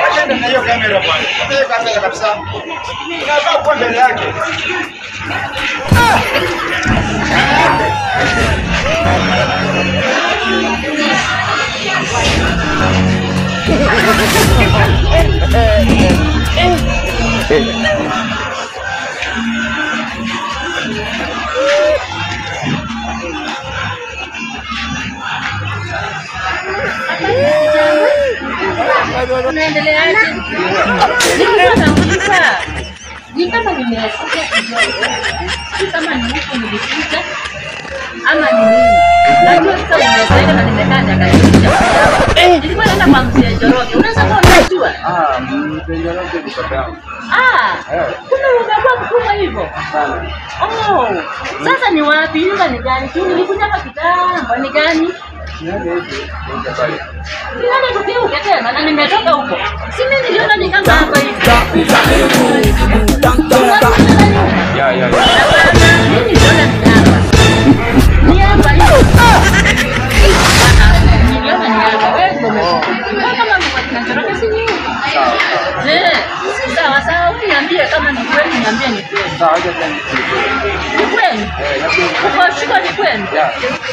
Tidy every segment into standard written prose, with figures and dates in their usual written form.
Achana na hiyo kamera bwana. Hiyo kamera kabisa. Unafaa kuwa mbele yake. Unaendeleaje? Ni kama nimesikia kama nilikuja ama ni nini? Najua sasa nimesema na nimekaa dakika. Nilikuwa naenda kwa mzee Njoroge. Unaweza kuwa unajua? Mzee Njoroge ni baba yangu. Kuna umekuwa mkubwa hivyo? Sana. Oh. Sasa ni wapi? Nyumba ni gani? Tu nilikuja hapa kitambo. Ni gani? Nani kukiuka tena na nimetoka huko. Si mimi niliona ni kama hapa hivi. Ya. Mimi niliona ni hapa. Ni hapa hivi. Niliona ni hapa. Wewe ndio umekuja. Kama mko Njoroge si nini? Sawa, ukiniambia kama ni kweli niambie ni kweli. Sawa, acha tena. Ni kweli? Uko shika ni kweli?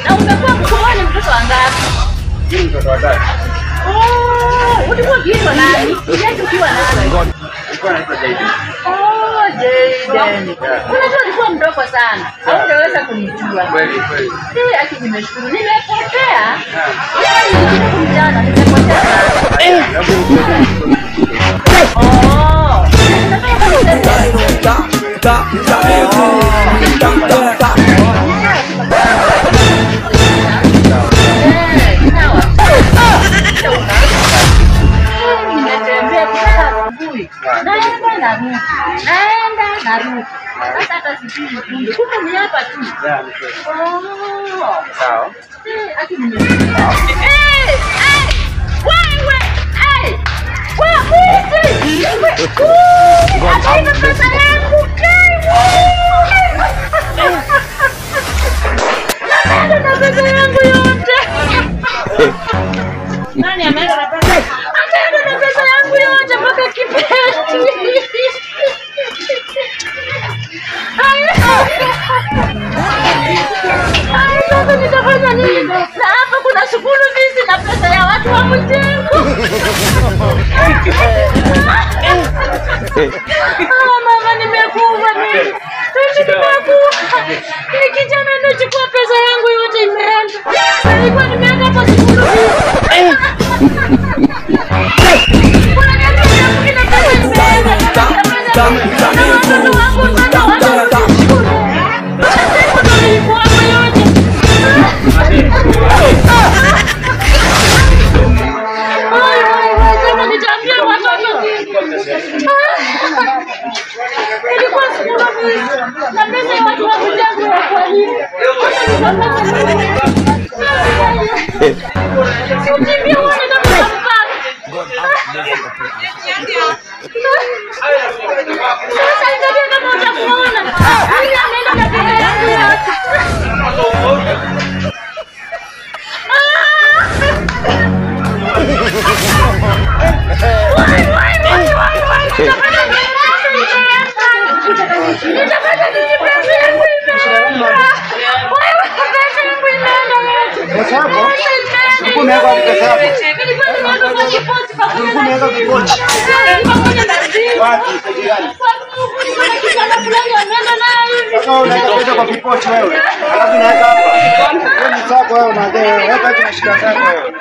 Na umekuwa mkoani mtoto wangapi? Mimi mtoto wa dada. Ulikuwa kiitwa nani? Yeye ukiwa nani? Alikuwa anaitwa Jaden. Jaden. Unajua ulikuwa mdogo sana. Haungeweza kunijua. Kweli. Aki nimeshukuru. Nimepotea. Mjana nimepotea. Naenda. Sasa hata sijui kumbe ni hapa tu. Sawa. Aki nimeshukuru. Ataina pesa yangu na pesa yangu yote. Nani ameenda na pesa? Ameenda na pesa yangu yote mpaka Kibeti. Sasa nitafanya nini? Na hapa kuna shukuru hizi na pesa ya watu wa mjengo. Mama nimekufa mimi. Nimekufa. Ni kijana anachukua pesa yangu yote imeenda. Nilikuwa nimeenda hapo shukuru hizi. Kuna nini yangu kina pesa imeenda. Unaweza kwa kipochi wewe. Alafu naweka hapa. Ni chako wewe unadai. Weka tu shika zako wewe.